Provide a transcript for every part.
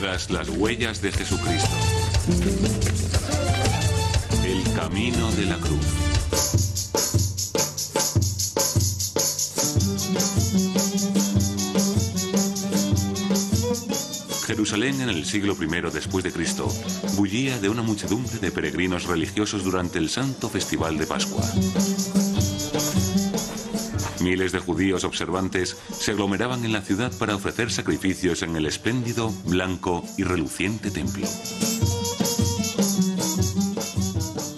Tras las huellas de Jesucristo. El camino de la cruz. Jerusalén en el siglo I después de Cristo bullía de una muchedumbre de peregrinos religiosos durante el santo festival de Pascua. Miles de judíos observantes se aglomeraban en la ciudad para ofrecer sacrificios en el espléndido, blanco y reluciente templo.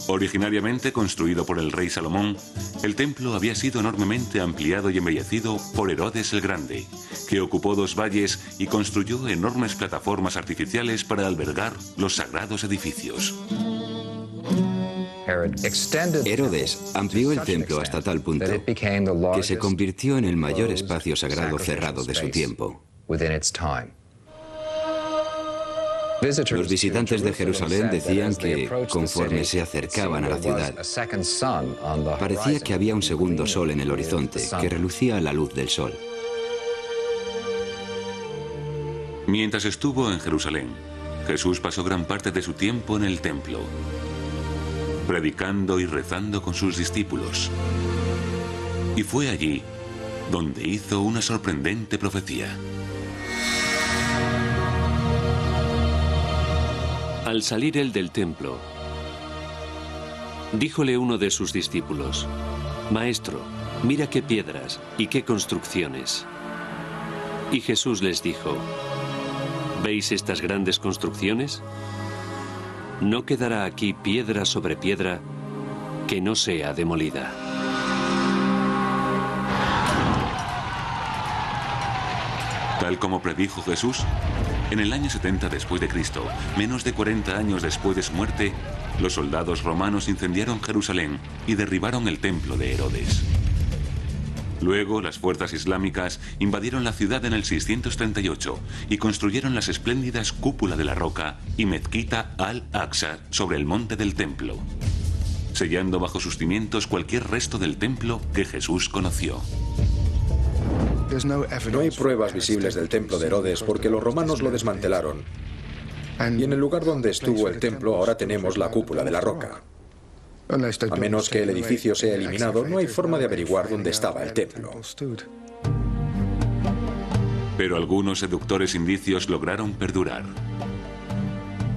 Originariamente construido por el rey Salomón, el templo había sido enormemente ampliado y embellecido por Herodes el Grande, que ocupó 2 valles y construyó enormes plataformas artificiales para albergar los sagrados edificios. Herodes amplió el templo hasta tal punto que se convirtió en el mayor espacio sagrado cerrado de su tiempo. Los visitantes de Jerusalén decían que, conforme se acercaban a la ciudad, parecía que había un segundo sol en el horizonte, que relucía a la luz del sol. Mientras estuvo en Jerusalén, Jesús pasó gran parte de su tiempo en el templo, predicando y rezando con sus discípulos. Y fue allí donde hizo una sorprendente profecía. Al salir él del templo, díjole uno de sus discípulos: Maestro, mira qué piedras y qué construcciones. Y Jesús les dijo: ¿Veis estas grandes construcciones? No quedará aquí piedra sobre piedra que no sea demolida. Tal como predijo Jesús, en el año 70 después de Cristo, menos de 40 años después de su muerte, los soldados romanos incendiaron Jerusalén y derribaron el templo de Herodes. Luego, las fuerzas islámicas invadieron la ciudad en el 638 y construyeron las espléndidas Cúpula de la Roca y Mezquita al-Aqsa sobre el monte del templo, sellando bajo sus cimientos cualquier resto del templo que Jesús conoció. No hay pruebas visibles del templo de Herodes porque los romanos lo desmantelaron. Y en el lugar donde estuvo el templo ahora tenemos la Cúpula de la Roca. A menos que el edificio sea eliminado, no hay forma de averiguar dónde estaba el templo. Pero algunos seductores indicios lograron perdurar.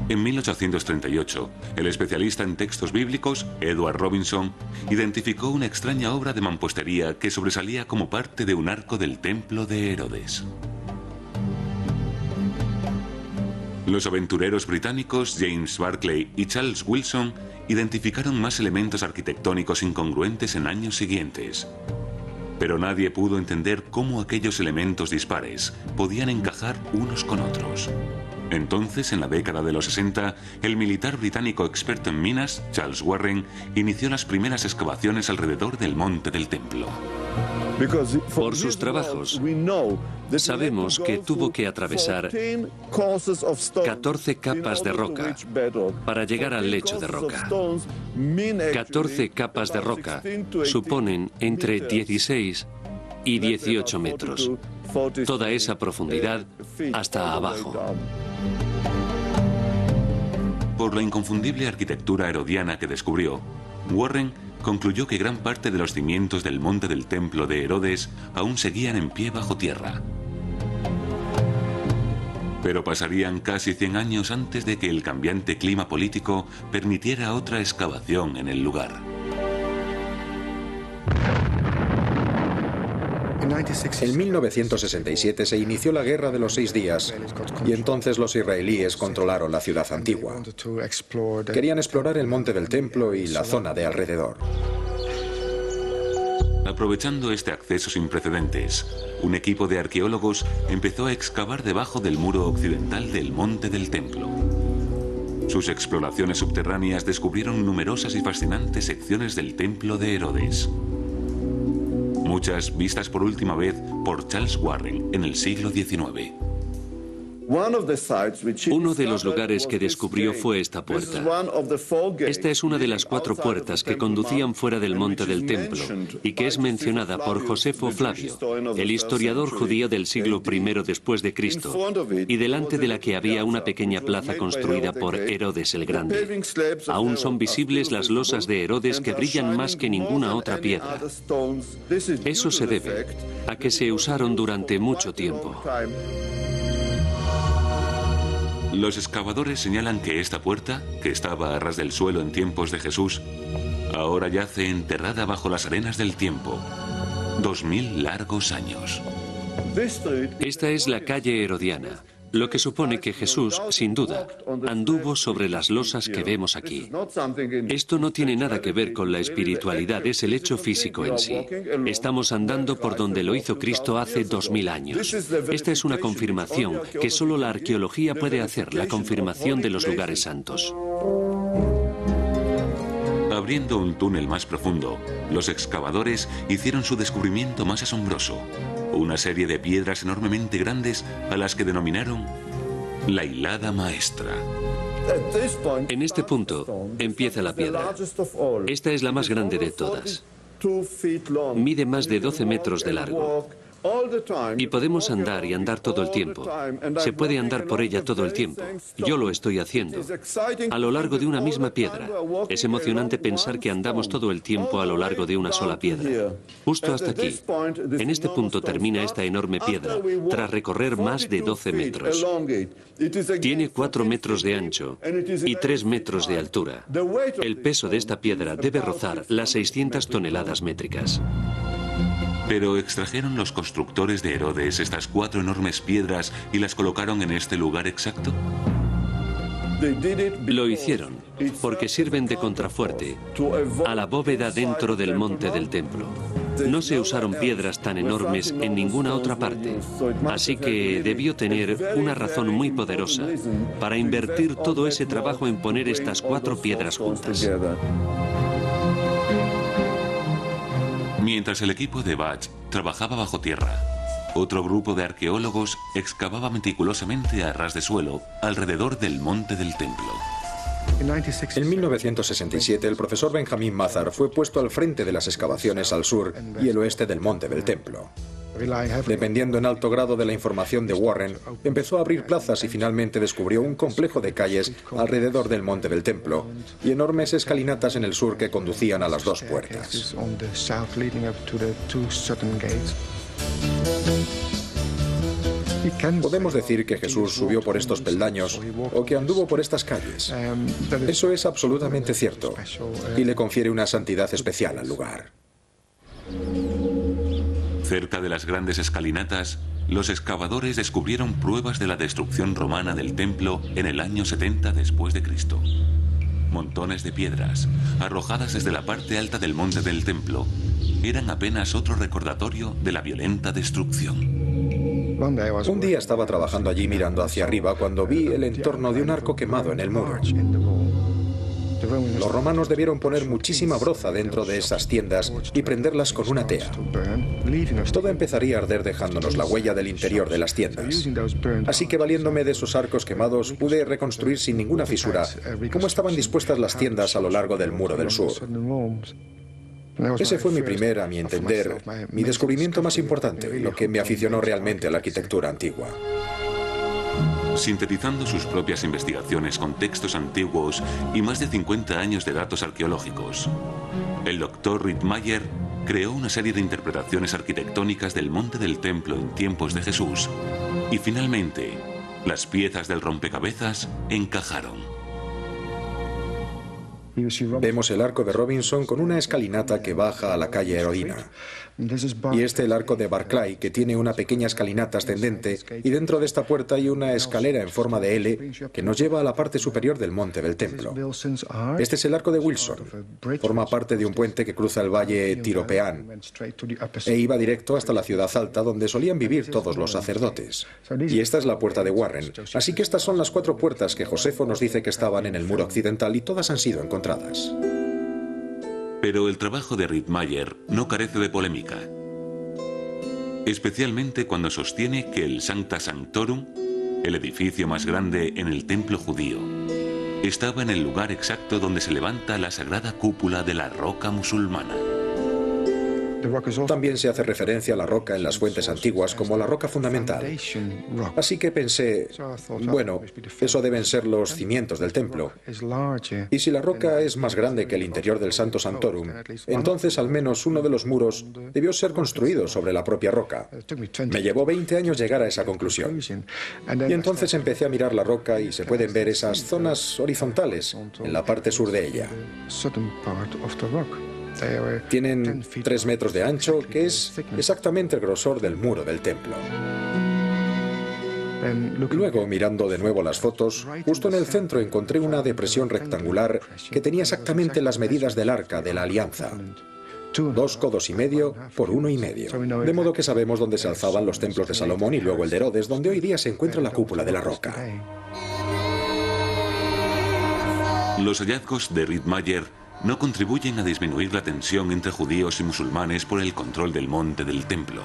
En 1838, el especialista en textos bíblicos, Edward Robinson, identificó una extraña obra de mampostería que sobresalía como parte de un arco del templo de Herodes. Los aventureros británicos James Barclay y Charles Wilson identificaron más elementos arquitectónicos incongruentes en años siguientes. Pero nadie pudo entender cómo aquellos elementos dispares podían encajar unos con otros. Entonces, en la década de los 60, el militar británico experto en minas, Charles Warren, inició las primeras excavaciones alrededor del monte del templo. Por sus trabajos, sabemos que tuvo que atravesar 14 capas de roca para llegar al lecho de roca. 14 capas de roca suponen entre 16 y 18 metros. Toda esa profundidad hasta abajo. Por la inconfundible arquitectura herodiana que descubrió, Warren concluyó que gran parte de los cimientos del monte del templo de Herodes aún seguían en pie bajo tierra. Pero pasarían casi 100 años antes de que el cambiante clima político permitiera otra excavación en el lugar. En 1967 se inició la Guerra de los 6 días y entonces los israelíes controlaron la ciudad antigua. Querían explorar el monte del templo y la zona de alrededor. Aprovechando este acceso sin precedentes, un equipo de arqueólogos empezó a excavar debajo del muro occidental del monte del templo. Sus exploraciones subterráneas descubrieron numerosas y fascinantes secciones del templo de Herodes. Muchas vistas por última vez por Charles Warren en el siglo XIX. Uno de los lugares que descubrió fue esta puerta. Esta es una de las 4 puertas que conducían fuera del monte del templo y que es mencionada por Josefo Flavio, el historiador judío del siglo I después de Cristo, y delante de la que había una pequeña plaza construida por Herodes el Grande. Aún son visibles las losas de Herodes que brillan más que ninguna otra piedra. Eso se debe a que se usaron durante mucho tiempo. Los excavadores señalan que esta puerta, que estaba a ras del suelo en tiempos de Jesús, ahora yace enterrada bajo las arenas del tiempo. 2000 largos años. Esta es la calle Herodiana, lo que supone que Jesús, sin duda, anduvo sobre las losas que vemos aquí. Esto no tiene nada que ver con la espiritualidad, es el hecho físico en sí. Estamos andando por donde lo hizo Cristo hace 2000 años. Esta es una confirmación que solo la arqueología puede hacer, la confirmación de los lugares santos. Abriendo un túnel más profundo, los excavadores hicieron su descubrimiento más asombroso. Una serie de piedras enormemente grandes a las que denominaron la hilada maestra. En este punto empieza la piedra. Esta es la más grande de todas. Mide más de 12 metros de largo. Y podemos andar y andar todo el tiempo. Se puede andar por ella todo el tiempo. Yo lo estoy haciendo. A lo largo de una misma piedra. Es emocionante pensar que andamos todo el tiempo a lo largo de una sola piedra. Justo hasta aquí. En este punto termina esta enorme piedra, tras recorrer más de 12 metros. Tiene 4 metros de ancho y 3 metros de altura. El peso de esta piedra debe rozar las 600 toneladas métricas. Pero ¿extrajeron los constructores de Herodes estas 4 enormes piedras y las colocaron en este lugar exacto? Lo hicieron porque sirven de contrafuerte a la bóveda dentro del monte del templo. No se usaron piedras tan enormes en ninguna otra parte, así que debió tener una razón muy poderosa para invertir todo ese trabajo en poner estas 4 piedras juntas. Mientras el equipo de Bach trabajaba bajo tierra, otro grupo de arqueólogos excavaba meticulosamente a ras de suelo alrededor del monte del templo. En 1967, el profesor Benjamin Mazar fue puesto al frente de las excavaciones al sur y el oeste del monte del templo. Dependiendo en alto grado de la información de Warren, empezó a abrir plazas y finalmente descubrió un complejo de calles alrededor del monte del templo y enormes escalinatas en el sur que conducían a las 2 puertas. Podemos decir que Jesús subió por estos peldaños o que anduvo por estas calles. Eso es absolutamente cierto y le confiere una santidad especial al lugar. Cerca de las grandes escalinatas, los excavadores descubrieron pruebas de la destrucción romana del templo en el año 70 después de Cristo. Montones de piedras, arrojadas desde la parte alta del monte del templo, eran apenas otro recordatorio de la violenta destrucción. Un día estaba trabajando allí mirando hacia arriba cuando vi el entorno de un arco quemado en el muro. Los romanos debieron poner muchísima broza dentro de esas tiendas y prenderlas con una tea. Todo empezaría a arder dejándonos la huella del interior de las tiendas. Así que valiéndome de esos arcos quemados pude reconstruir sin ninguna fisura cómo estaban dispuestas las tiendas a lo largo del muro del sur. Ese fue mi primer, a mi entender, mi descubrimiento más importante, lo que me aficionó realmente a la arquitectura antigua. Sintetizando sus propias investigaciones con textos antiguos y más de 50 años de datos arqueológicos, el Dr. Rittmeyer creó una serie de interpretaciones arquitectónicas del monte del templo en tiempos de Jesús y finalmente las piezas del rompecabezas encajaron. Vemos el arco de Robinson con una escalinata que baja a la calle Heroína. Y el arco de Barclay, que tiene una pequeña escalinata ascendente, y dentro de esta puerta hay una escalera en forma de L que nos lleva a la parte superior del monte del templo. Este es el arco de Wilson. Forma parte de un puente que cruza el valle Tiropeán e iba directo hasta la ciudad alta donde solían vivir todos los sacerdotes. Y esta es la puerta de Warren. Así que estas son las 4 puertas que Josefo nos dice que estaban en el muro occidental y todas han sido encontradas. Pero el trabajo de Rittmeyer no carece de polémica, especialmente cuando sostiene que el Sancta Sanctorum, El edificio más grande en el templo judío estaba en el lugar exacto donde se levanta la sagrada cúpula de la roca musulmana. También se hace referencia a la roca en las fuentes antiguas como la roca fundamental. Así que pensé, bueno, eso deben ser los cimientos del templo. Y si la roca es más grande que el interior del Santo Santorum, entonces al menos uno de los muros debió ser construido sobre la propia roca. Me llevó 20 años llegar a esa conclusión. Y entonces empecé a mirar la roca y se pueden ver esas zonas horizontales en la parte sur de ella. Tienen 3 metros de ancho, que es exactamente el grosor del muro del templo. Luego, mirando de nuevo las fotos, justo en el centro encontré una depresión rectangular que tenía exactamente las medidas del arca de la alianza. 2,5 codos por 1,5. De modo que sabemos dónde se alzaban los templos de Salomón y luego el de Herodes, donde hoy día se encuentra la cúpula de la roca. Los hallazgos de Rittmeyer no contribuyen a disminuir la tensión entre judíos y musulmanes por el control del monte del templo.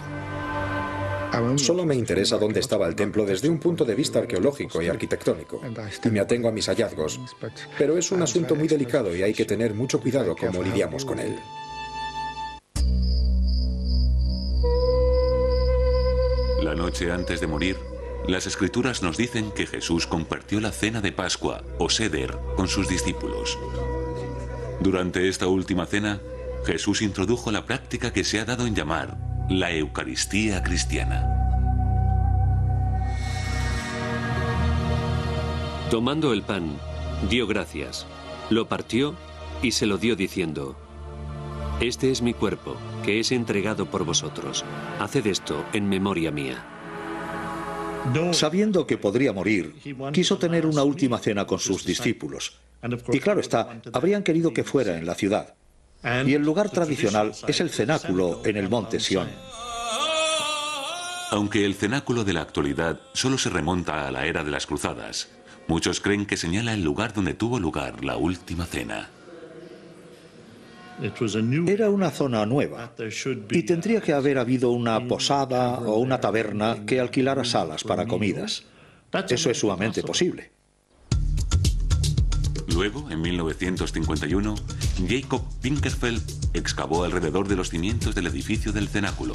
Solo me interesa dónde estaba el templo desde un punto de vista arqueológico y arquitectónico, y me atengo a mis hallazgos. Pero es un asunto muy delicado y hay que tener mucho cuidado cómo lidiamos con él. La noche antes de morir, las Escrituras nos dicen que Jesús compartió la cena de Pascua, o Seder, con sus discípulos. Durante esta última cena, Jesús introdujo la práctica que se ha dado en llamar la Eucaristía cristiana. Tomando el pan, dio gracias, lo partió y se lo dio diciendo: Este es mi cuerpo, que es entregado por vosotros. Haced esto en memoria mía. Sabiendo que podría morir, quiso tener una última cena con sus discípulos. Y claro está, habrían querido que fuera en la ciudad. Y el lugar tradicional es el cenáculo en el monte Sión. Aunque el cenáculo de la actualidad solo se remonta a la era de las cruzadas, muchos creen que señala el lugar donde tuvo lugar la última cena. Era una zona nueva y tendría que haber habido una posada o una taberna que alquilara salas para comidas. Eso es sumamente posible. Luego, en 1951, Jacob Pinkerfeld excavó alrededor de los cimientos del edificio del cenáculo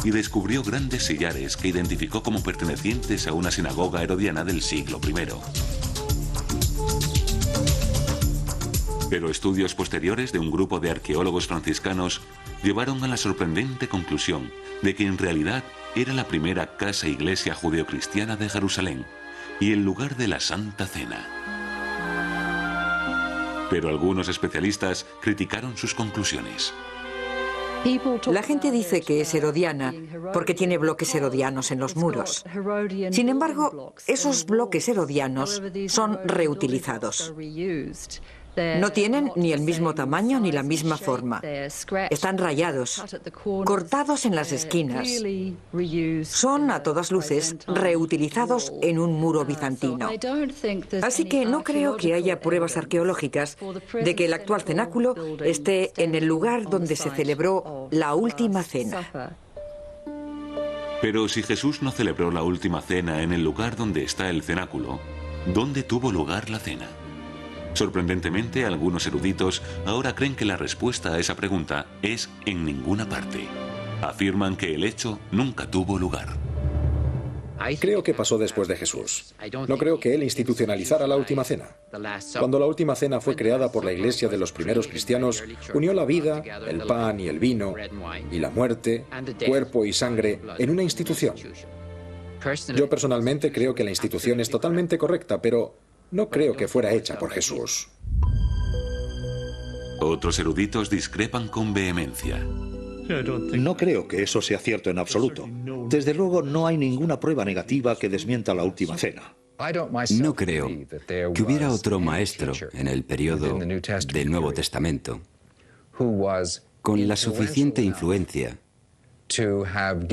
y descubrió grandes sillares que identificó como pertenecientes a una sinagoga herodiana del siglo I. Pero estudios posteriores de un grupo de arqueólogos franciscanos llevaron a la sorprendente conclusión de que en realidad era la primera casa-iglesia judeocristiana de Jerusalén y el lugar de la Santa Cena. Pero algunos especialistas criticaron sus conclusiones. La gente dice que es herodiana porque tiene bloques herodianos en los muros. Sin embargo, esos bloques herodianos son reutilizados. No tienen ni el mismo tamaño ni la misma forma. Están rayados, cortados en las esquinas. Son, a todas luces, reutilizados en un muro bizantino. Así que no creo que haya pruebas arqueológicas de que el actual cenáculo esté en el lugar donde se celebró la última cena. Pero si Jesús no celebró la última cena en el lugar donde está el cenáculo, ¿dónde tuvo lugar la cena? Sorprendentemente, algunos eruditos ahora creen que la respuesta a esa pregunta es en ninguna parte. Afirman que el hecho nunca tuvo lugar. Creo que pasó después de Jesús. No creo que él institucionalizara la última cena. Cuando la última cena fue creada por la iglesia de los primeros cristianos, unió la vida, el pan y el vino, y la muerte, cuerpo y sangre, en una institución. Yo personalmente creo que la institución es totalmente correcta, pero no creo que fuera hecha por Jesús. Otros eruditos discrepan con vehemencia. No creo que eso sea cierto en absoluto. Desde luego no hay ninguna prueba negativa que desmienta la última cena. No creo que hubiera otro maestro en el periodo del Nuevo Testamento con la suficiente influencia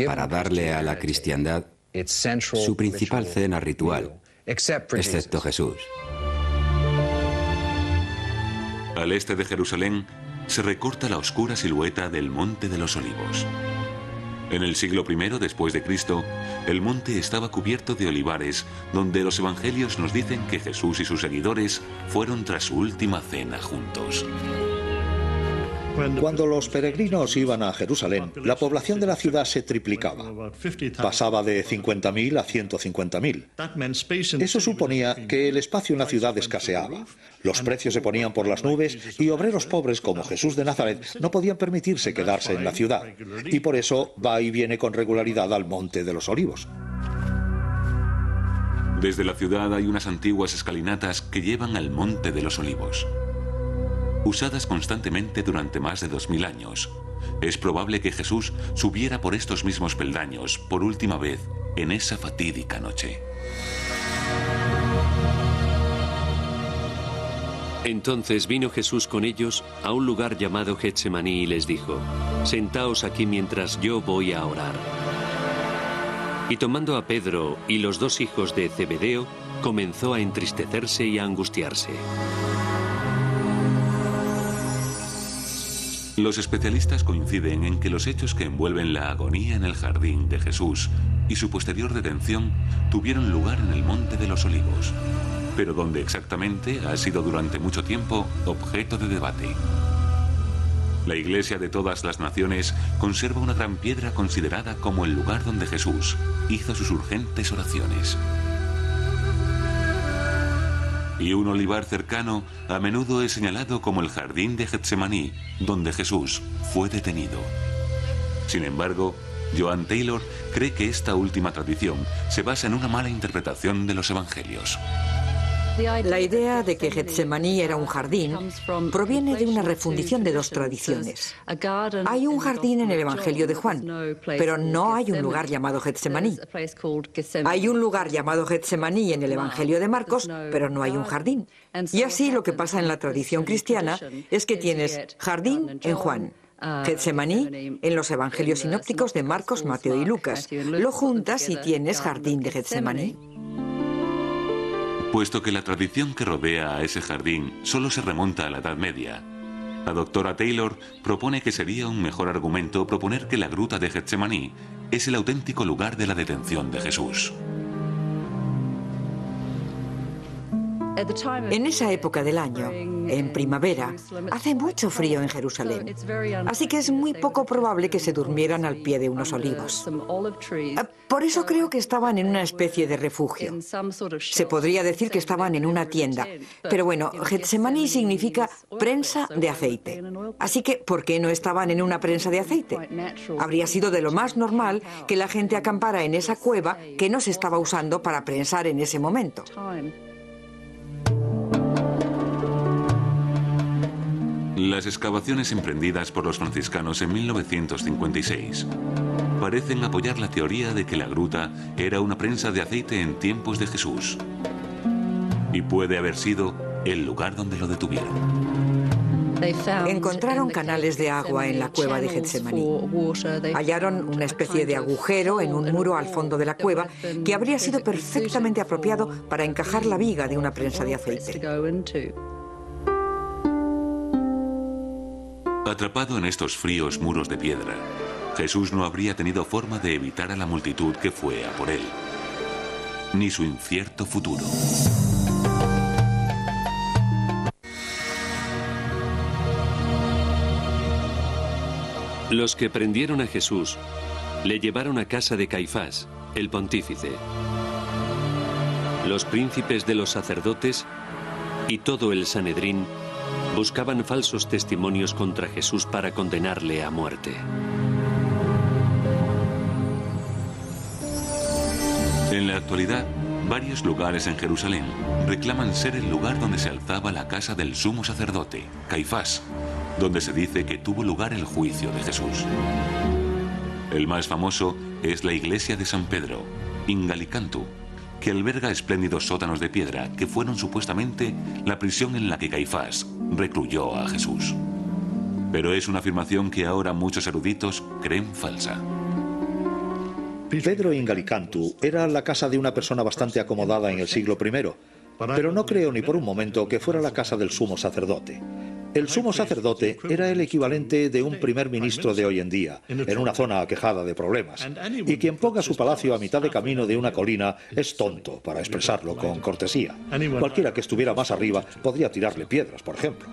para darle a la cristiandad su principal cena ritual, excepto Jesús. Al este de Jerusalén se recorta la oscura silueta del Monte de los Olivos. En el siglo I después de Cristo, el monte estaba cubierto de olivares, donde los evangelios nos dicen que Jesús y sus seguidores fueron tras su última cena juntos. Cuando los peregrinos iban a Jerusalén, la población de la ciudad se triplicaba. Pasaba de 50.000 a 150.000. Eso suponía que el espacio en la ciudad escaseaba. Los precios se ponían por las nubes y obreros pobres como Jesús de Nazaret no podían permitirse quedarse en la ciudad. Y por eso va y viene con regularidad al Monte de los Olivos. Desde la ciudad hay unas antiguas escalinatas que llevan al Monte de los Olivos. Usadas constantemente durante más de 2000 años, es probable que Jesús subiera por estos mismos peldaños por última vez en esa fatídica noche. Entonces vino Jesús con ellos a un lugar llamado Getsemaní y les dijo: «Sentaos aquí mientras yo voy a orar». Y tomando a Pedro y los dos hijos de Zebedeo, comenzó a entristecerse y a angustiarse. Los especialistas coinciden en que los hechos que envuelven la agonía en el jardín de Jesús y su posterior detención tuvieron lugar en el Monte de los Olivos, pero donde exactamente ha sido durante mucho tiempo objeto de debate. La Iglesia de todas las naciones conserva una gran piedra considerada como el lugar donde Jesús hizo sus urgentes oraciones. Y un olivar cercano a menudo es señalado como el jardín de Getsemaní, donde Jesús fue detenido. Sin embargo, Joan Taylor cree que esta última tradición se basa en una mala interpretación de los evangelios. La idea de que Getsemaní era un jardín proviene de una refundición de dos tradiciones. Hay un jardín en el Evangelio de Juan, pero no hay un lugar llamado Getsemaní. Hay un lugar llamado Getsemaní en el Evangelio de Marcos, pero no hay un jardín. Y así lo que pasa en la tradición cristiana es que tienes jardín en Juan, Getsemaní en los evangelios sinópticos de Marcos, Mateo y Lucas. Lo juntas y tienes jardín de Getsemaní. Puesto que la tradición que rodea a ese jardín solo se remonta a la Edad Media, la doctora Taylor propone que sería un mejor argumento proponer que la gruta de Getsemaní es el auténtico lugar de la detención de Jesús. En esa época del año, en primavera, hace mucho frío en Jerusalén, así que es muy poco probable que se durmieran al pie de unos olivos. Por eso creo que estaban en una especie de refugio. Se podría decir que estaban en una tienda, pero bueno, Getsemaní significa prensa de aceite. Así que, ¿por qué no estaban en una prensa de aceite? Habría sido de lo más normal que la gente acampara en esa cueva que no se estaba usando para prensar en ese momento. Las excavaciones emprendidas por los franciscanos en 1956 parecen apoyar la teoría de que la gruta era una prensa de aceite en tiempos de Jesús y puede haber sido el lugar donde lo detuvieron. Encontraron canales de agua en la cueva de Getsemaní. Hallaron una especie de agujero en un muro al fondo de la cueva que habría sido perfectamente apropiado para encajar la viga de una prensa de aceite. Atrapado en estos fríos muros de piedra, Jesús no habría tenido forma de evitar a la multitud que fue a por él, ni su incierto futuro. Los que prendieron a Jesús le llevaron a casa de Caifás, el pontífice. Los príncipes de los sacerdotes y todo el Sanedrín buscaban falsos testimonios contra Jesús para condenarle a muerte. En la actualidad, varios lugares en Jerusalén reclaman ser el lugar donde se alzaba la casa del sumo sacerdote, Caifás, donde se dice que tuvo lugar el juicio de Jesús. El más famoso es la iglesia de San Pedro, in Gallicantu, que alberga espléndidos sótanos de piedra que fueron supuestamente la prisión en la que Caifás recluyó a Jesús. Pero es una afirmación que ahora muchos eruditos creen falsa. Pedro in Gallicantu era la casa de una persona bastante acomodada en el siglo I, pero no creo ni por un momento que fuera la casa del sumo sacerdote. El sumo sacerdote era el equivalente de un primer ministro de hoy en día, en una zona aquejada de problemas. Y quien ponga su palacio a mitad de camino de una colina es tonto, para expresarlo con cortesía. Cualquiera que estuviera más arriba podría tirarle piedras, por ejemplo.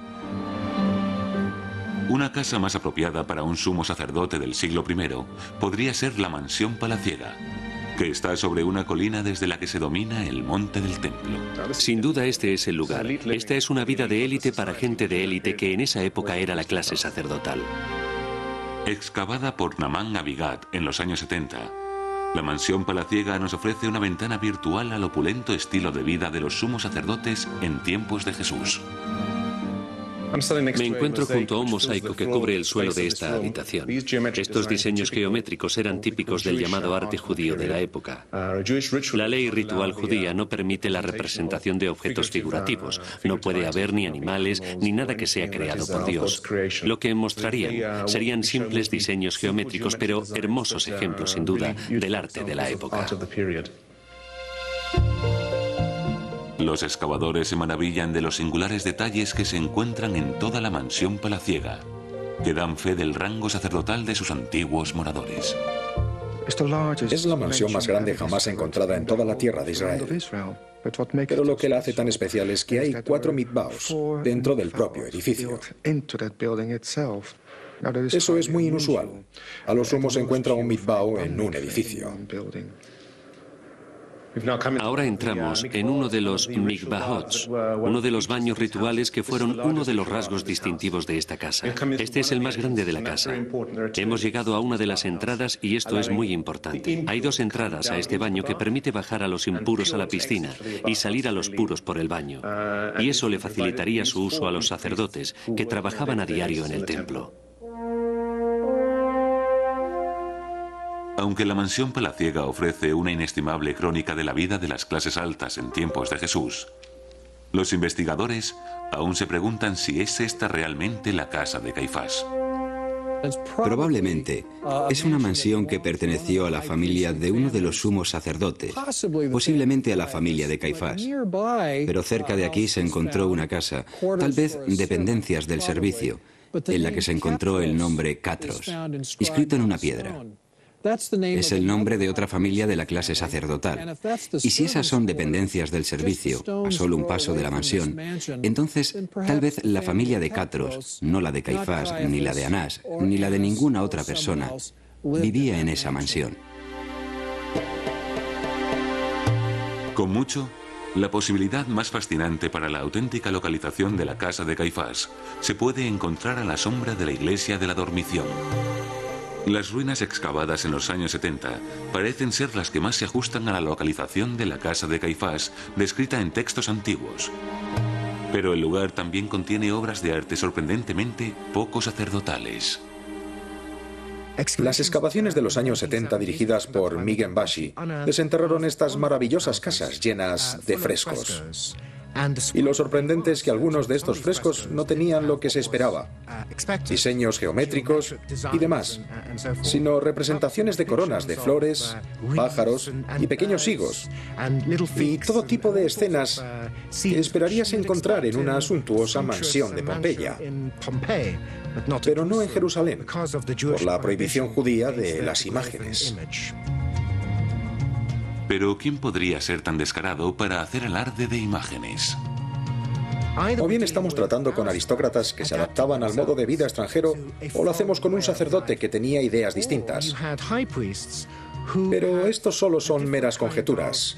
Una casa más apropiada para un sumo sacerdote del siglo I podría ser la mansión palaciega, que está sobre una colina desde la que se domina el monte del templo. Sin duda este es el lugar. Esta es una vida de élite para gente de élite que en esa época era la clase sacerdotal. Excavada por Naaman Abigat en los años 70, la mansión palaciega nos ofrece una ventana virtual al opulento estilo de vida de los sumos sacerdotes en tiempos de Jesús. Me encuentro junto a un mosaico que cubre el suelo de esta habitación. Estos diseños geométricos eran típicos del llamado arte judío de la época. La ley ritual judía no permite la representación de objetos figurativos. No puede haber ni animales ni nada que sea creado por Dios. Lo que mostrarían serían simples diseños geométricos, pero hermosos ejemplos, sin duda, del arte de la época. Los excavadores se maravillan de los singulares detalles que se encuentran en toda la mansión palaciega, que dan fe del rango sacerdotal de sus antiguos moradores. Es la mansión más grande jamás encontrada en toda la tierra de Israel. Pero lo que la hace tan especial es que hay 4 mikvaos dentro del propio edificio. Eso es muy inusual. A lo sumo se encuentra un mikvao en un edificio. Ahora entramos en uno de los mikvahot, uno de los baños rituales que fueron uno de los rasgos distintivos de esta casa. Este es el más grande de la casa. Hemos llegado a una de las entradas y esto es muy importante. Hay 2 entradas a este baño que permite bajar a los impuros a la piscina y salir a los puros por el baño. Y eso le facilitaría su uso a los sacerdotes que trabajaban a diario en el templo. Aunque la mansión palaciega ofrece una inestimable crónica de la vida de las clases altas en tiempos de Jesús, los investigadores aún se preguntan si es esta realmente la casa de Caifás. Probablemente es una mansión que perteneció a la familia de uno de los sumos sacerdotes, posiblemente a la familia de Caifás. Pero cerca de aquí se encontró una casa, tal vez dependencias del servicio, en la que se encontró el nombre Catros, inscrito en una piedra. Es el nombre de otra familia de la clase sacerdotal. Y si esas son dependencias del servicio, a solo un paso de la mansión, entonces tal vez la familia de Catros, no la de Caifás, ni la de Anás, ni la de ninguna otra persona, vivía en esa mansión. Con mucho, la posibilidad más fascinante para la auténtica localización de la casa de Caifás se puede encontrar a la sombra de la iglesia de la Dormición. Las ruinas excavadas en los años 70 parecen ser las que más se ajustan a la localización de la casa de Caifás descrita en textos antiguos. Pero el lugar también contiene obras de arte sorprendentemente poco sacerdotales. Las excavaciones de los años 70 dirigidas por Mighen Bashi desenterraron estas maravillosas casas llenas de frescos. Y lo sorprendente es que algunos de estos frescos no tenían lo que se esperaba, diseños geométricos y demás, sino representaciones de coronas de flores, pájaros y pequeños higos, y todo tipo de escenas que esperarías encontrar en una suntuosa mansión de Pompeya, pero no en Jerusalén, por la prohibición judía de las imágenes. Pero ¿quién podría ser tan descarado para hacer alarde de imágenes? O bien estamos tratando con aristócratas que se adaptaban al modo de vida extranjero, o lo hacemos con un sacerdote que tenía ideas distintas. Pero esto solo son meras conjeturas,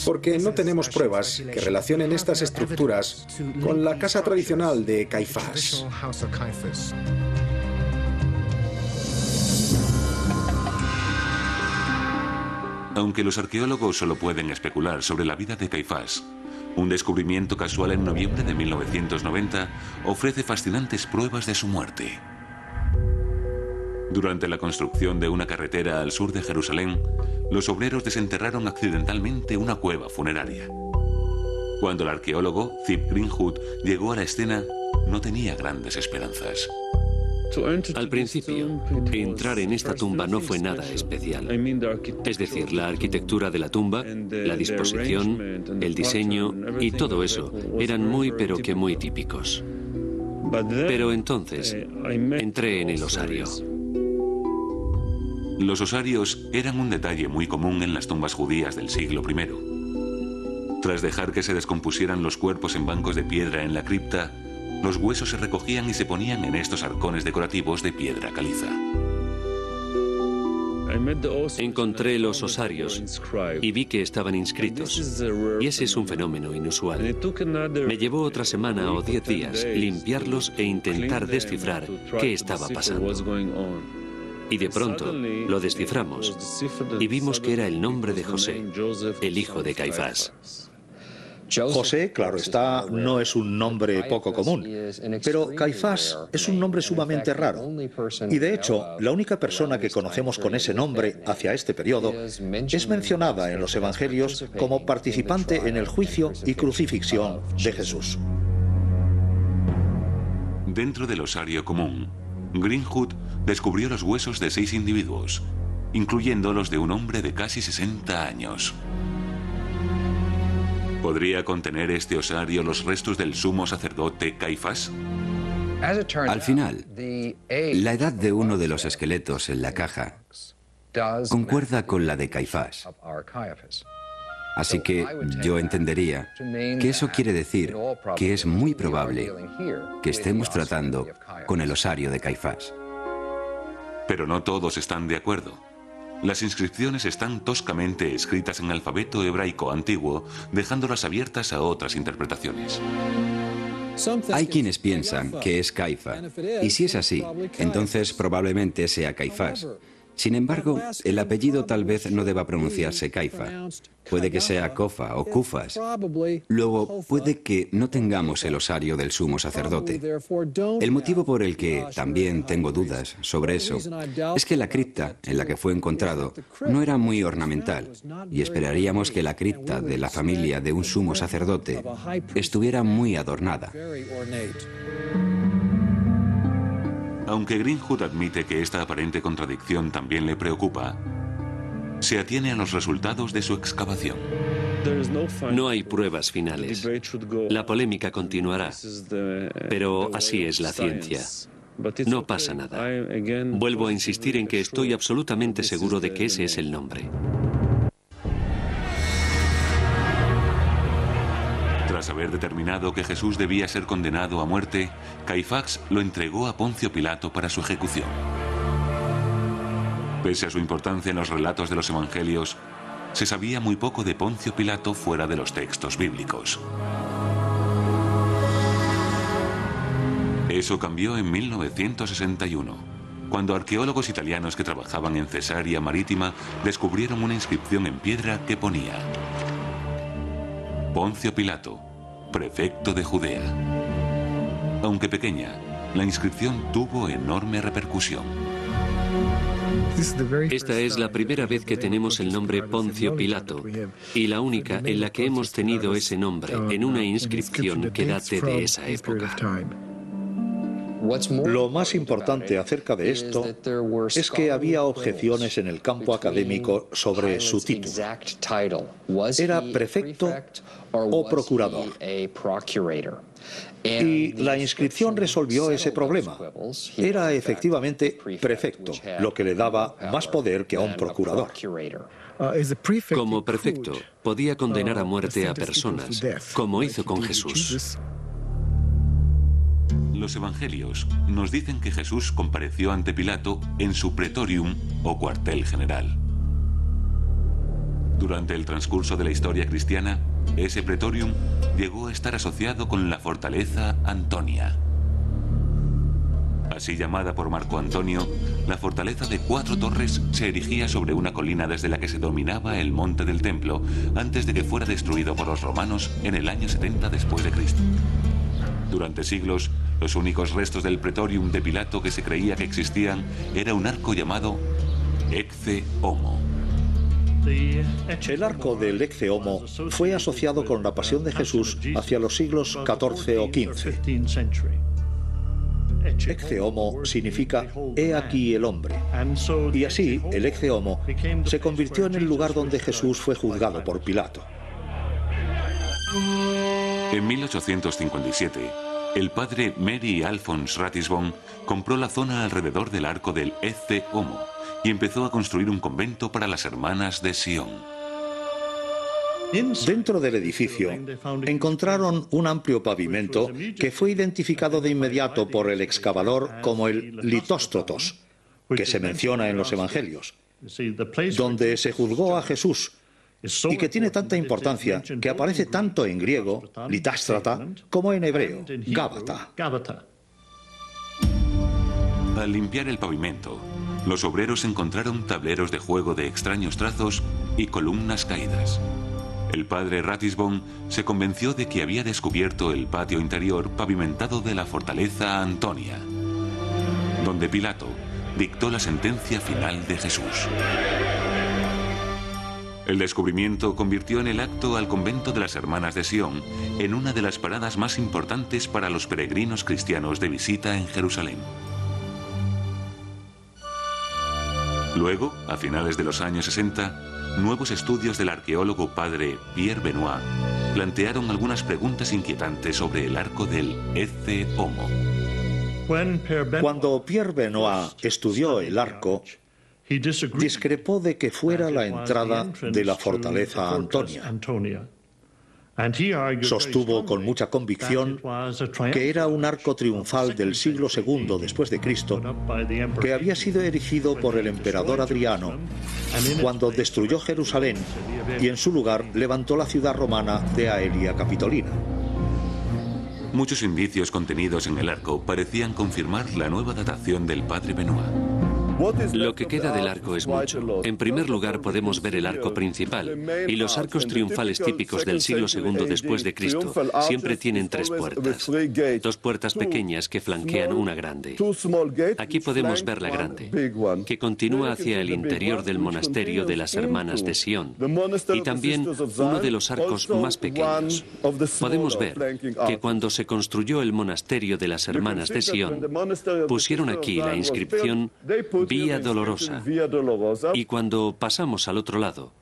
porque no tenemos pruebas que relacionen estas estructuras con la casa tradicional de Caifás. Aunque los arqueólogos solo pueden especular sobre la vida de Caifás, un descubrimiento casual en noviembre de 1990 ofrece fascinantes pruebas de su muerte. Durante la construcción de una carretera al sur de Jerusalén, los obreros desenterraron accidentalmente una cueva funeraria. Cuando el arqueólogo Zip Greenwood llegó a la escena, no tenía grandes esperanzas. Al principio, entrar en esta tumba no fue nada especial. Es decir, la arquitectura de la tumba, la disposición, el diseño y todo eso eran muy pero que muy típicos. Pero entonces entré en el osario. Los osarios eran un detalle muy común en las tumbas judías del siglo I. Tras dejar que se descompusieran los cuerpos en bancos de piedra en la cripta, los huesos se recogían y se ponían en estos arcones decorativos de piedra caliza. Encontré los osarios y vi que estaban inscritos. Y ese es un fenómeno inusual. Me llevó otra semana o 10 días limpiarlos e intentar descifrar qué estaba pasando. Y de pronto lo desciframos y vimos que era el nombre de José, el hijo de Caifás. José, claro está, no es un nombre poco común, pero Caifás es un nombre sumamente raro. Y de hecho, la única persona que conocemos con ese nombre hacia este periodo es mencionada en los Evangelios como participante en el juicio y crucifixión de Jesús. Dentro del osario común, Greenwood descubrió los huesos de 6 individuos, incluyendo los de un hombre de casi 60 años. ¿Podría contener este osario los restos del sumo sacerdote Caifás? Al final, la edad de uno de los esqueletos en la caja concuerda con la de Caifás. Así que yo entendería que eso quiere decir que es muy probable que estemos tratando con el osario de Caifás. Pero no todos están de acuerdo. Las inscripciones están toscamente escritas en alfabeto hebraico antiguo, dejándolas abiertas a otras interpretaciones. Hay quienes piensan que es Caifa, y si es así, entonces probablemente sea Caifás. Sin embargo, el apellido tal vez no deba pronunciarse Caifa. Puede que sea Cofa o Cufas. Luego, puede que no tengamos el osario del sumo sacerdote. El motivo por el que también tengo dudas sobre eso es que la cripta en la que fue encontrado no era muy ornamental, y esperaríamos que la cripta de la familia de un sumo sacerdote estuviera muy adornada. Aunque Greenwood admite que esta aparente contradicción también le preocupa, se atiene a los resultados de su excavación. No hay pruebas finales. La polémica continuará, pero así es la ciencia. No pasa nada. Vuelvo a insistir en que estoy absolutamente seguro de que ese es el nombre. Tras haber determinado que Jesús debía ser condenado a muerte, Caifás lo entregó a Poncio Pilato para su ejecución. Pese a su importancia en los relatos de los evangelios, se sabía muy poco de Poncio Pilato fuera de los textos bíblicos. Eso cambió en 1961, cuando arqueólogos italianos que trabajaban en Cesarea Marítima descubrieron una inscripción en piedra que ponía: Poncio Pilato, prefecto de Judea. Aunque pequeña, la inscripción tuvo enorme repercusión. Esta es la primera vez que tenemos el nombre Poncio Pilato y la única en la que hemos tenido ese nombre en una inscripción que date de esa época. Lo más importante acerca de esto es que había objeciones en el campo académico sobre su título. ¿Era prefecto o procurador? Y la inscripción resolvió ese problema. Era efectivamente prefecto, lo que le daba más poder que a un procurador. Como prefecto, podía condenar a muerte a personas, como hizo con Jesús. Los evangelios nos dicen que Jesús compareció ante Pilato en su pretorium o cuartel general. Durante el transcurso de la historia cristiana, ese pretorium llegó a estar asociado con la fortaleza Antonia. Así llamada por Marco Antonio, la fortaleza de 4 torres se erigía sobre una colina desde la que se dominaba el monte del templo antes de que fuera destruido por los romanos en el año 70 después de Cristo. Durante siglos, los únicos restos del pretorium de Pilato que se creía que existían era un arco llamado Ecce Homo. El arco del Ecce Homo fue asociado con la pasión de Jesús hacia los siglos XIV o XV. Ecce homo significa «he aquí el hombre». Y así, el Ecce homo se convirtió en el lugar donde Jesús fue juzgado por Pilato. En 1857, el padre Mary Alphonse Ratisbonne compró la zona alrededor del arco del Ecce homo y empezó a construir un convento para las hermanas de Sion. Dentro del edificio encontraron un amplio pavimento que fue identificado de inmediato por el excavador como el Litóstrotos, que se menciona en los Evangelios, donde se juzgó a Jesús, y que tiene tanta importancia que aparece tanto en griego, litástrata, como en hebreo, Gábata. Al limpiar el pavimento, los obreros encontraron tableros de juego de extraños trazos y columnas caídas. El padre Ratisbonne se convenció de que había descubierto el patio interior pavimentado de la fortaleza Antonia, donde Pilato dictó la sentencia final de Jesús. El descubrimiento convirtió en el acto al convento de las Hermanas de Sion en una de las paradas más importantes para los peregrinos cristianos de visita en Jerusalén. Luego, a finales de los años 60, nuevos estudios del arqueólogo padre Pierre Benoit plantearon algunas preguntas inquietantes sobre el arco del Ecce homo. Cuando Pierre Benoit estudió el arco, discrepó de que fuera la entrada de la fortaleza Antonia. Sostuvo con mucha convicción que era un arco triunfal del siglo II después de Cristo, que había sido erigido por el emperador Adriano cuando destruyó Jerusalén y en su lugar levantó la ciudad romana de Aelia Capitolina. Muchos indicios contenidos en el arco parecían confirmar la nueva datación del padre Benoit. Lo que queda del arco es mucho. En primer lugar podemos ver el arco principal, y los arcos triunfales típicos del siglo II después de Cristo siempre tienen tres puertas. Dos puertas pequeñas que flanquean una grande. Aquí podemos ver la grande, que continúa hacia el interior del monasterio de las Hermanas de Sion, y también uno de los arcos más pequeños. Podemos ver que cuando se construyó el monasterio de las Hermanas de Sion, pusieron aquí la inscripción Vía Dolorosa, y cuando pasamos al otro lado,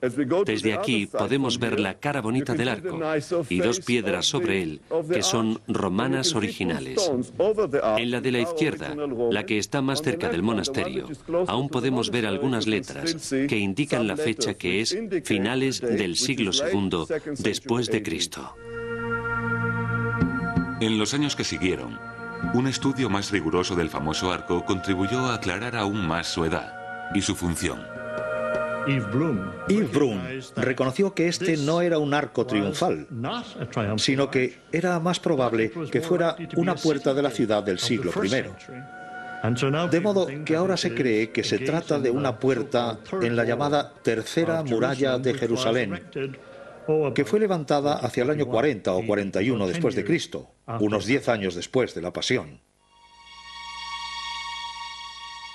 desde aquí podemos ver la cara bonita del arco y dos piedras sobre él que son romanas originales. En la de la izquierda, la que está más cerca del monasterio, aún podemos ver algunas letras que indican la fecha, que es finales del siglo II después de Cristo. En los años que siguieron, un estudio más riguroso del famoso arco contribuyó a aclarar aún más su edad y su función. Yves Brun reconoció que este no era un arco triunfal, sino que era más probable que fuera una puerta de la ciudad del siglo I. De modo que ahora se cree que se trata de una puerta en la llamada Tercera Muralla de Jerusalén, que fue levantada hacia el año 40 o 41 después de Cristo, unos 10 años después de la Pasión.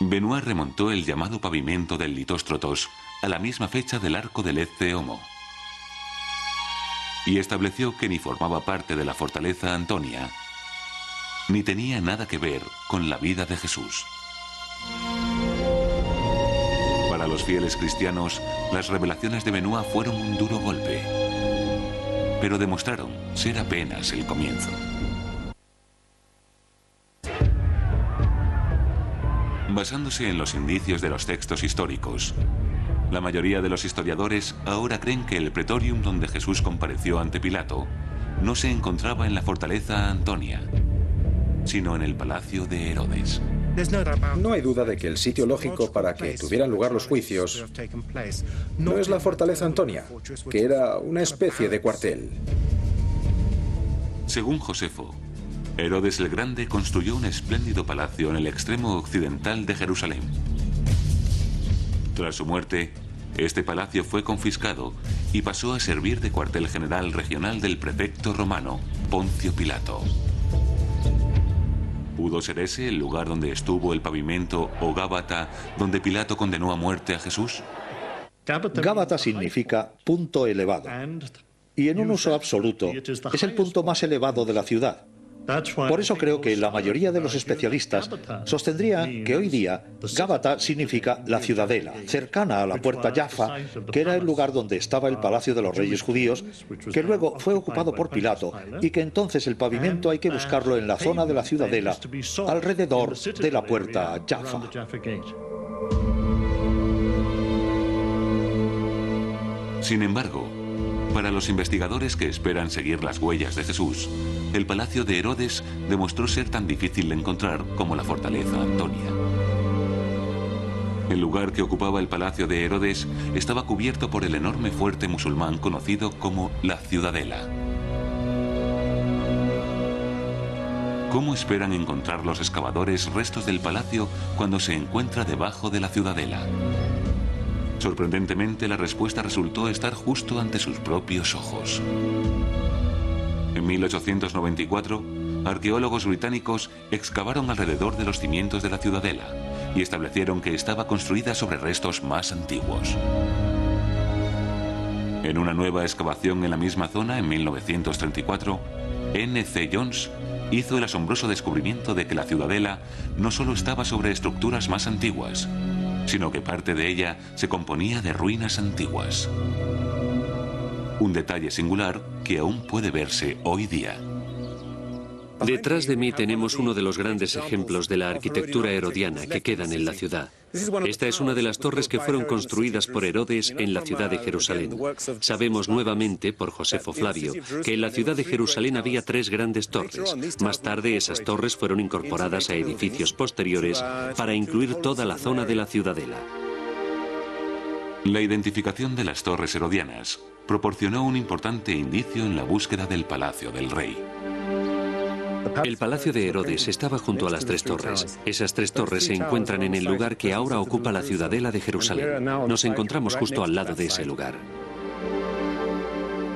Benoit remontó el llamado pavimento del Litóstrotos a la misma fecha del arco del Ecce homo y estableció que ni formaba parte de la fortaleza Antonia, ni tenía nada que ver con la vida de Jesús. Para los fieles cristianos, las revelaciones de Benoit fueron un duro golpe, pero demostraron ser apenas el comienzo. Basándose en los indicios de los textos históricos, la mayoría de los historiadores ahora creen que el pretorium donde Jesús compareció ante Pilato no se encontraba en la fortaleza Antonia, sino en el palacio de Herodes. No hay duda de que el sitio lógico para que tuvieran lugar los juicios no es la fortaleza Antonia, que era una especie de cuartel. Según Josefo, Herodes el Grande construyó un espléndido palacio en el extremo occidental de Jerusalén. Tras su muerte, este palacio fue confiscado y pasó a servir de cuartel general regional del prefecto romano, Poncio Pilato. ¿Pudo ser ese el lugar donde estuvo el pavimento o Gábata, donde Pilato condenó a muerte a Jesús? Gábata significa punto elevado, y en un uso absoluto es el punto más elevado de la ciudad. Por eso creo que la mayoría de los especialistas sostendrían que hoy día Gábata significa la ciudadela, cercana a la puerta Jaffa, que era el lugar donde estaba el palacio de los reyes judíos, que luego fue ocupado por Pilato y que entonces el pavimento hay que buscarlo en la zona de la ciudadela, alrededor de la puerta Jaffa. Sin embargo, para los investigadores que esperan seguir las huellas de Jesús, el palacio de Herodes demostró ser tan difícil de encontrar como la fortaleza Antonia. El lugar que ocupaba el palacio de Herodes estaba cubierto por el enorme fuerte musulmán conocido como la Ciudadela. ¿Cómo esperan encontrar los excavadores restos del palacio cuando se encuentra debajo de la Ciudadela? Sorprendentemente, la respuesta resultó estar justo ante sus propios ojos. En 1894, arqueólogos británicos excavaron alrededor de los cimientos de la ciudadela y establecieron que estaba construida sobre restos más antiguos. En una nueva excavación en la misma zona, en 1934, N.C. Jones hizo el asombroso descubrimiento de que la ciudadela no solo estaba sobre estructuras más antiguas, sino que parte de ella se componía de ruinas antiguas. Un detalle singular que aún puede verse hoy día. Detrás de mí tenemos uno de los grandes ejemplos de la arquitectura herodiana que quedan en la ciudad. Esta es una de las torres que fueron construidas por Herodes en la ciudad de Jerusalén. Sabemos nuevamente, por Josefo Flavio, que en la ciudad de Jerusalén había 3 grandes torres. Más tarde, esas torres fueron incorporadas a edificios posteriores para incluir toda la zona de la ciudadela. La identificación de las torres herodianas proporcionó un importante indicio en la búsqueda del palacio del rey. El palacio de Herodes estaba junto a las 3 torres. Esas 3 torres se encuentran en el lugar que ahora ocupa la ciudadela de Jerusalén. Nos encontramos justo al lado de ese lugar.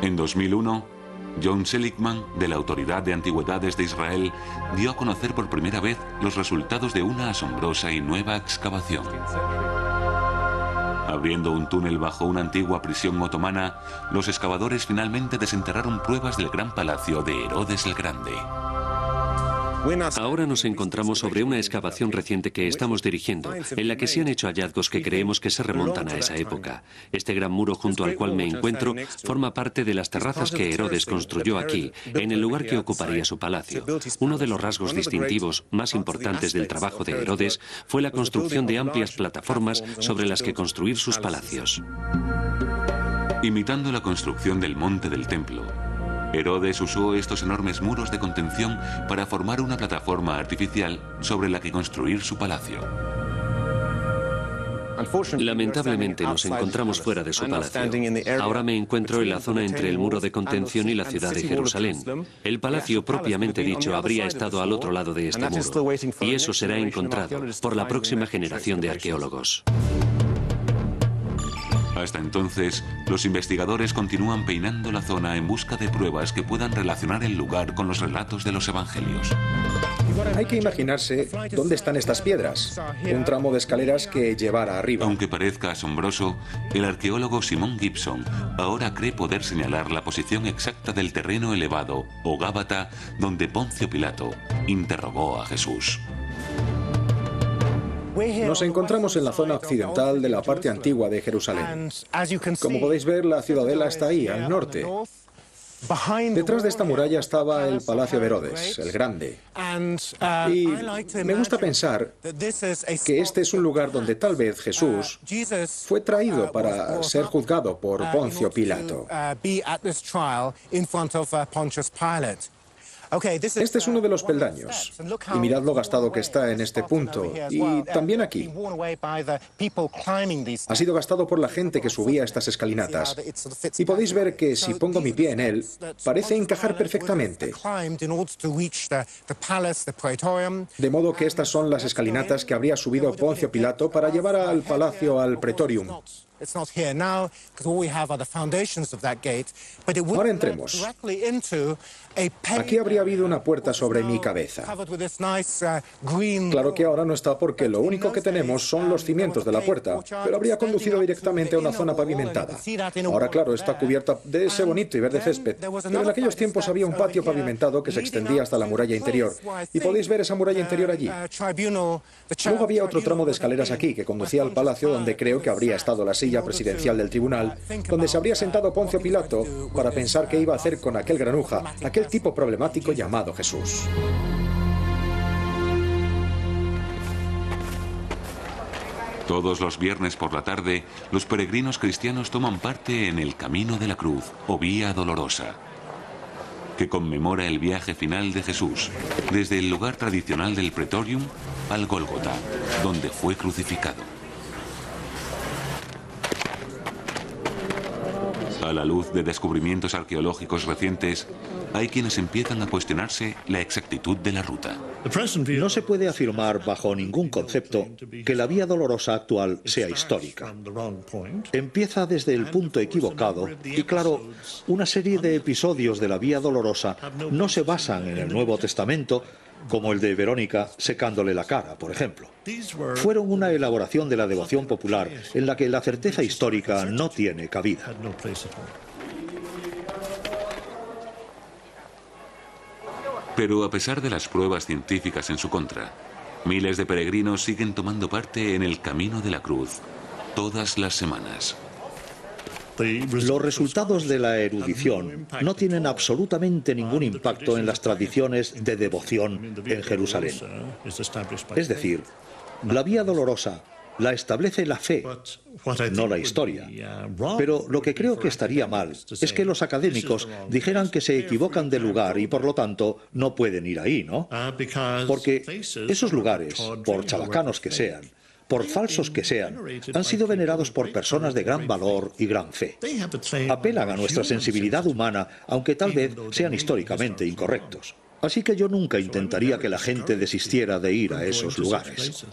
En 2001, John Seligman, de la Autoridad de Antigüedades de Israel, dio a conocer por primera vez los resultados de una asombrosa y nueva excavación. Abriendo un túnel bajo una antigua prisión otomana, los excavadores finalmente desenterraron pruebas del gran palacio de Herodes el Grande. Ahora nos encontramos sobre una excavación reciente que estamos dirigiendo, en la que se han hecho hallazgos que creemos que se remontan a esa época. Este gran muro junto al cual me encuentro forma parte de las terrazas que Herodes construyó aquí, en el lugar que ocuparía su palacio. Uno de los rasgos distintivos más importantes del trabajo de Herodes fue la construcción de amplias plataformas sobre las que construir sus palacios. Imitando la construcción del monte del templo, Herodes usó estos enormes muros de contención para formar una plataforma artificial sobre la que construir su palacio. Lamentablemente nos encontramos fuera de su palacio. Ahora me encuentro en la zona entre el muro de contención y la ciudad de Jerusalén. El palacio propiamente dicho habría estado al otro lado de este muro, y eso será encontrado por la próxima generación de arqueólogos. Hasta entonces, los investigadores continúan peinando la zona en busca de pruebas que puedan relacionar el lugar con los relatos de los evangelios. Hay que imaginarse dónde están estas piedras. Un tramo de escaleras que llevará arriba. Aunque parezca asombroso, el arqueólogo Simon Gibson ahora cree poder señalar la posición exacta del terreno elevado, o Gábata, donde Poncio Pilato interrogó a Jesús. Nos encontramos en la zona occidental de la parte antigua de Jerusalén. Como podéis ver, la ciudadela está ahí, al norte. Detrás de esta muralla estaba el palacio de Herodes, el Grande. Y me gusta pensar que este es un lugar donde tal vez Jesús fue traído para ser juzgado por Poncio Pilato. Este es uno de los peldaños, y mirad lo gastado que está en este punto, y también aquí. Ha sido gastado por la gente que subía estas escalinatas, y podéis ver que si pongo mi pie en él, parece encajar perfectamente. De modo que estas son las escalinatas que habría subido Poncio Pilato para llevar al palacio al Praetorium. Ahora entremos. Aquí habría habido una puerta sobre mi cabeza. Claro que ahora no está porque lo único que tenemos son los cimientos de la puerta, pero habría conducido directamente a una zona pavimentada. Ahora, claro, está cubierta de ese bonito y verde césped, pero en aquellos tiempos había un patio pavimentado que se extendía hasta la muralla interior, y podéis ver esa muralla interior allí. Luego había otro tramo de escaleras aquí que conducía al palacio donde creo que habría estado la silla presidencial del tribunal, donde se habría sentado Poncio Pilato para pensar qué iba a hacer con aquel granuja, aquel tipo problemático llamado Jesús. Todos los viernes por la tarde, los peregrinos cristianos toman parte en el Camino de la Cruz, o Vía Dolorosa, que conmemora el viaje final de Jesús, desde el lugar tradicional del Pretorium al Gólgota, donde fue crucificado. A la luz de descubrimientos arqueológicos recientes, hay quienes empiezan a cuestionarse la exactitud de la ruta. No se puede afirmar bajo ningún concepto que la Vía Dolorosa actual sea histórica. Empieza desde el punto equivocado y, claro, una serie de episodios de la Vía Dolorosa no se basan en el Nuevo Testamento, como el de Verónica secándole la cara, por ejemplo. Fueron una elaboración de la devoción popular en la que la certeza histórica no tiene cabida. Pero a pesar de las pruebas científicas en su contra, miles de peregrinos siguen tomando parte en el Camino de la Cruz, todas las semanas. Los resultados de la erudición no tienen absolutamente ningún impacto en las tradiciones de devoción en Jerusalén. Es decir, la Vía Dolorosa la establece la fe, no la historia. Pero lo que creo que estaría mal es que los académicos dijeran que se equivocan de lugar y por lo tanto no pueden ir ahí, ¿no? Porque esos lugares, por chabacanos que sean, por falsos que sean, han sido venerados por personas de gran valor y gran fe. Apelan a nuestra sensibilidad humana, aunque tal vez sean históricamente incorrectos. Así que yo nunca intentaría que la gente desistiera de ir a esos lugares.